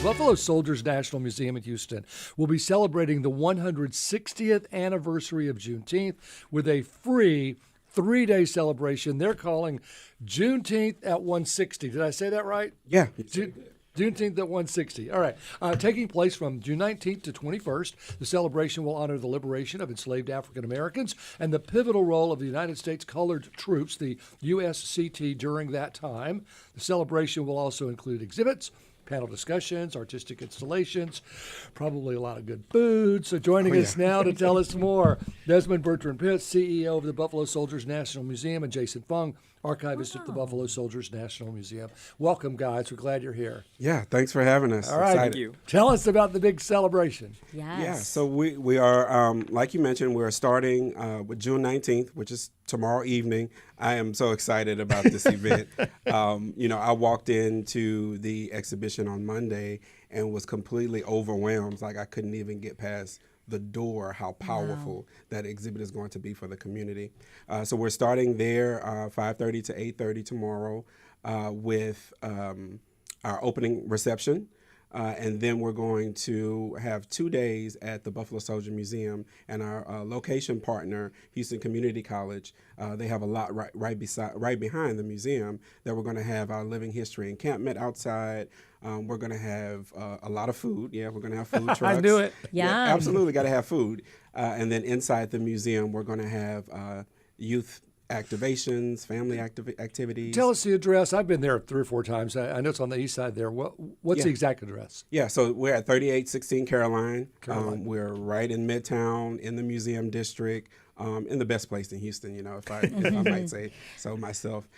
Buffalo Soldiers National Museum in Houston will be celebrating the 160th anniversary of Juneteenth with a free 3-day celebration they're calling Juneteenth at 160. Did I say that right? Yeah. Juneteenth at 160. All right. Taking place from June 19th to 21st, the celebration will honor the liberation of enslaved African Americans and the pivotal role of the United States Colored Troops, the USCT, during that time. The celebration will also include exhibits, panel discussions, artistic installations, probably a lot of good food. So joining us now to tell us more, Desmond Bertrand-Pitts, CEO of the Buffalo Soldiers National Museum, and Jason Fung, archivist at the Buffalo Soldiers National Museum. Welcome, guys. We're glad you're here. Yeah, thanks for having us. All right. Excited. Thank you. Tell us about the big celebration. Yes. Yeah, so we are, like you mentioned, we're starting with June 19th, which is tomorrow evening. I am so excited about this event. I walked into the exhibition on Monday and was completely overwhelmed. Like I couldn't even get past the door, how powerful that exhibit is going to be for the community. So we're starting there 5:30 to 8:30 tomorrow with our opening reception. And then we're going to have 2 days at the Buffalo Soldier Museum and our location partner, Houston Community College. They have a lot right behind the museum that we're going to have our living history encampment outside. We're going to have a lot of food. Yeah, we're going to have food trucks. I knew it. Yeah. Absolutely got to have food. And then inside the museum, we're going to have youth activations, family activities. Tell us the address. I've been there 3 or 4 times. I know it's on the east side there. What's the exact address? Yeah, so we're at 3816 Caroline. We're right in Midtown, in the museum district, in the best place in Houston, if I might say so myself.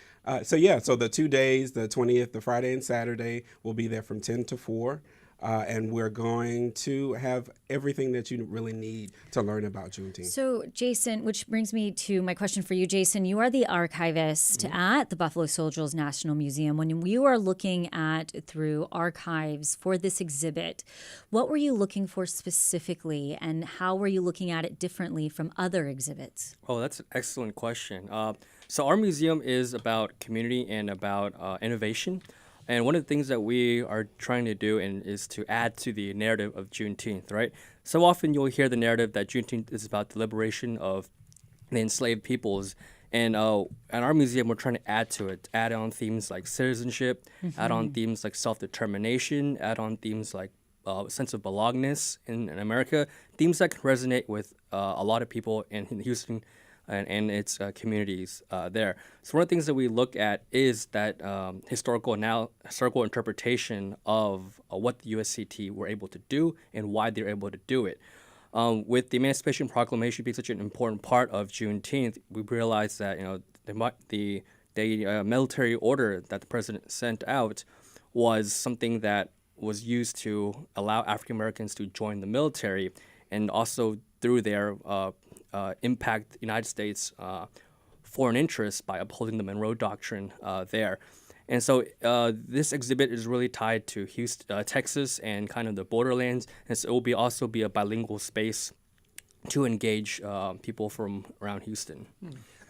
So the 2 days, the 20th, the Friday and Saturday, we'll be there from 10 to 4. And we're going to have everything that you really need to learn about Juneteenth. So, Jason, which brings me to my question for you, Jason. You are the archivist at the Buffalo Soldiers National Museum. When you are looking at through archives for this exhibit, what were you looking for specifically, and how were you looking at it differently from other exhibits? Oh, that's an excellent question. So our museum is about community and about innovation. And one of the things that we are trying to do is to add to the narrative of Juneteenth, right? So often you'll hear the narrative that Juneteenth is about the liberation of the enslaved peoples. And at our museum, we're trying to add to it, add on themes like citizenship, add on themes like self-determination, add on themes like sense of belongingness in America, themes that can resonate with a lot of people in Houston and its communities there. So one of the things that we look at is that historical interpretation of what the USCT were able to do and why they're able to do it. With the Emancipation Proclamation being such an important part of Juneteenth, we realized that the military order that the president sent out was something that was used to allow African Americans to join the military, and also through their impact the United States foreign interests by upholding the Monroe Doctrine there. And so this exhibit is really tied to Houston, Texas, and kind of the borderlands. And so it will also be a bilingual space to engage people from around Houston.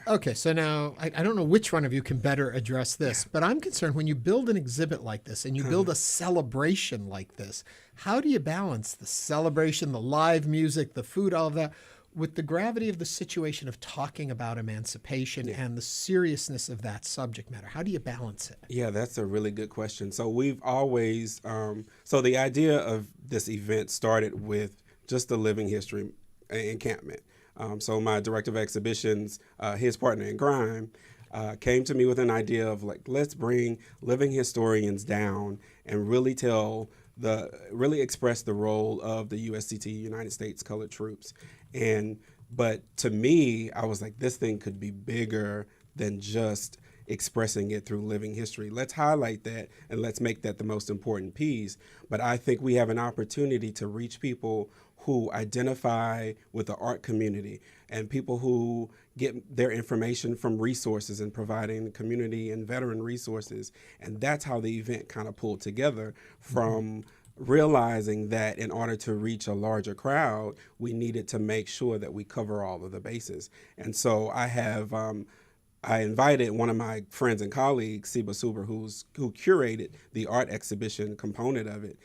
Okay, so now I don't know which one of you can better address this, but I'm concerned when you build an exhibit like this and you build a celebration like this, how do you balance the celebration, the live music, the food, all of that, with the gravity of the situation of talking about emancipation and the seriousness of that subject matter? How do you balance it? Yeah, that's a really good question. So we've always, so the idea of this event started with just the living history encampment. So my director of exhibitions, his partner in crime, came to me with an idea of let's bring living historians down and really express the role of the USCT, United States Colored Troops. But to me, I was like, this thing could be bigger than just expressing it through living history. Let's highlight that and let's make that the most important piece. But I think we have an opportunity to reach people who identify with the art community and people who get their information from resources and providing community and veteran resources. And that's how the event kind of pulled together from realizing that in order to reach a larger crowd, we needed to make sure that we cover all of the bases. And so I invited one of my friends and colleagues, Siba Suber, who curated the art exhibition component of it,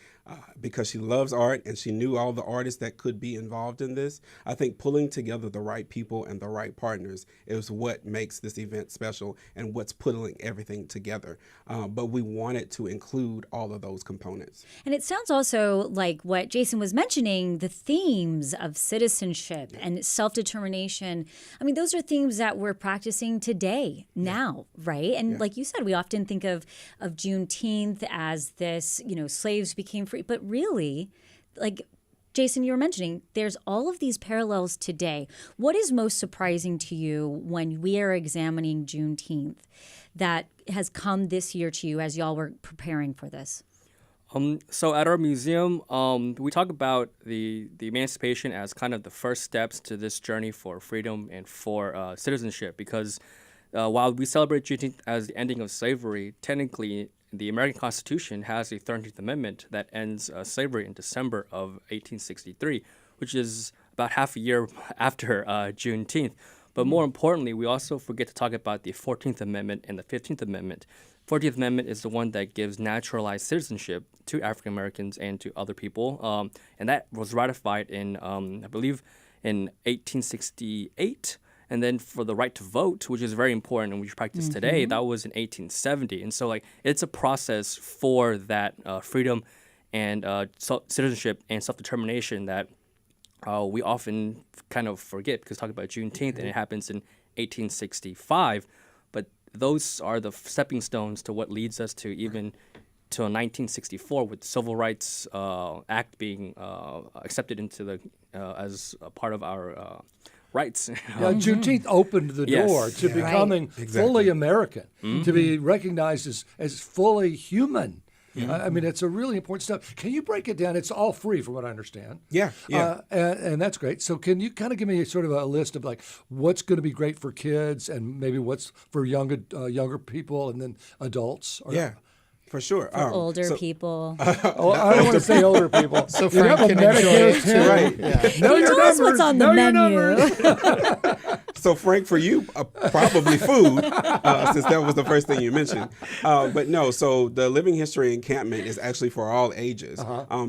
because she loves art and she knew all the artists that could be involved in this. I think pulling together the right people and the right partners is what makes this event special and what's pulling everything together. But we wanted to include all of those components. And it sounds also like what Jason was mentioning, the themes of citizenship and self-determination. I mean, those are themes that we're practicing today, now, right? And like you said, we often think of Juneteenth as this, slaves became free. But really, like Jason, you were mentioning, there's all of these parallels today. What is most surprising to you when we are examining Juneteenth that has come this year to you as y'all were preparing for this? So at our museum, we talk about the emancipation as kind of the first steps to this journey for freedom and for citizenship, because while we celebrate Juneteenth as the ending of slavery, technically the American Constitution has a 13th Amendment that ends slavery in December of 1863, which is about half a year after Juneteenth. But more importantly, we also forget to talk about the 14th Amendment and the 15th Amendment. 14th Amendment is the one that gives naturalized citizenship to African Americans and to other people, and that was ratified in, I believe, in 1868. And then for the right to vote, which is very important and we practice today, that was in 1870. And so, it's a process for that freedom and citizenship and self-determination that we often kind of forget, because talking about Juneteenth and it happens in 1865. But those are the stepping stones to what leads us to even till 1964, with the Civil Rights Act being accepted into the as a part of our rights. Juneteenth opened the door to becoming fully American, to be recognized as fully human. I mean, it's a really important step. Can you break it down? It's all free, from what I understand. Yeah. And that's great. So can you kind of give me sort of a list of what's going to be great for kids and maybe what's for younger people and then adults? For sure. Older people. I don't want to say older people. So You Frank have a can enjoy Medicare it too. too. Right. Yeah. Know He your told us numbers. what's on the Know your menu. numbers. So Frank, for you, probably food, since that was the first thing you mentioned. But no, so the Living History encampment is actually for all ages,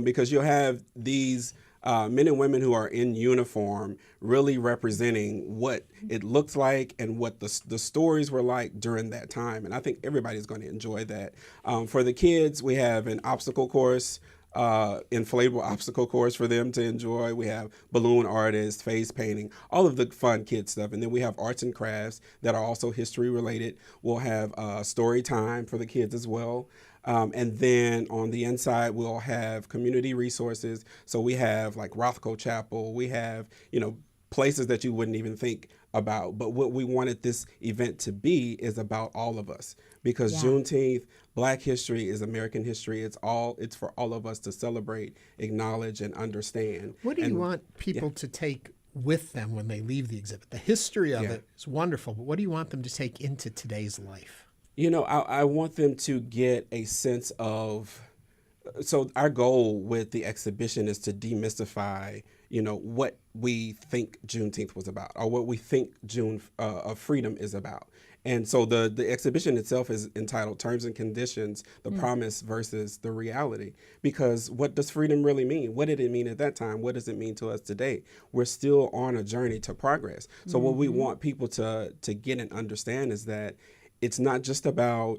because you'll have these men and women who are in uniform really representing what it looked like and what the stories were like during that time. And I think everybody's going to enjoy that. For the kids, we have an obstacle course, inflatable obstacle course for them to enjoy. We have balloon artists, face painting, all of the fun kid stuff. And then we have arts and crafts that are also history related. We'll have story time for the kids as well. And then on the inside, we'll have community resources. So we have like Rothko Chapel. We have, places that you wouldn't even think about. But what we wanted this event to be is about all of us, because Juneteenth, Black history is American history. It's for all of us to celebrate, acknowledge, and understand. What do you want people to take with them when they leave the exhibit? The history of it is wonderful, but what do you want them to take into today's life? I want them to get a sense of, so our goal with the exhibition is to demystify, what we think Juneteenth was about, or what we think June of freedom is about. And so the exhibition itself is entitled Terms and Conditions, the Promise versus the Reality. Because what does freedom really mean? What did it mean at that time? What does it mean to us today? We're still on a journey to progress. So what we want people to get and understand is that it's not just about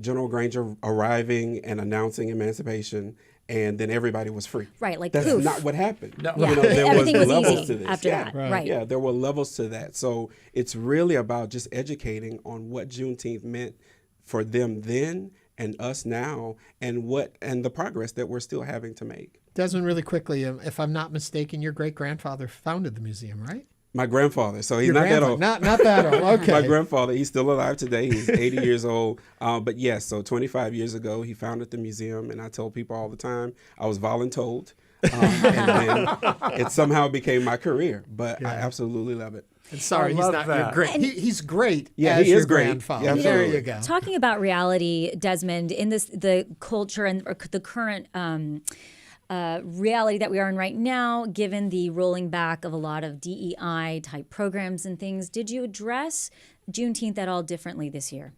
General Granger arriving and announcing emancipation and then everybody was free. Right, like that's poof. not what happened. No. Yeah. There Everything was levels easy to this. after that. Right. Yeah, there were levels to that. So it's really about just educating on what Juneteenth meant for them then and us now, and the progress that we're still having to make. Desmond, really quickly, if I'm not mistaken, your great-grandfather founded the museum, right? My grandfather, so he's Your not that grandfather, old. Not that old. Okay. My grandfather, he's still alive today. He's 80 years old. But yes, so 25 years ago, he founded the museum, and I tell people all the time, I was voluntold, and then it somehow became my career. But I absolutely love it. And sorry, I he's love not that. your great. He's great. Yeah, as he your is great. grandfather. Yeah, There absolutely. you go. Talking about reality, Desmond, in the culture and the current reality that we are in right now, given the rolling back of a lot of DEI type programs and things, did you address Juneteenth at all differently this year?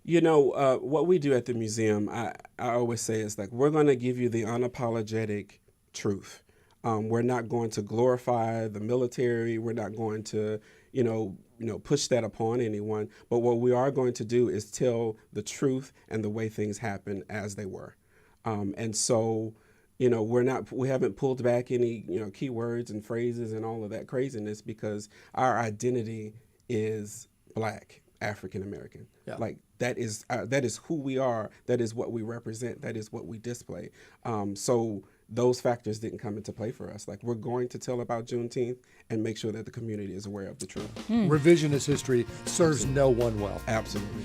What we do at the museum, I always say is like, we're going to give you the unapologetic truth. We're not going to glorify the military. We're not going to, push that upon anyone. But what we are going to do is tell the truth and the way things happen as they were. And so, we haven't pulled back any, keywords and phrases and all of that craziness, because our identity is Black, African American. Yeah. Like that is who we are. That is what we represent. That is what we display. So those factors didn't come into play for us. Like, we're going to tell about Juneteenth and make sure that the community is aware of the truth. Revisionist history serves no one well. Absolutely.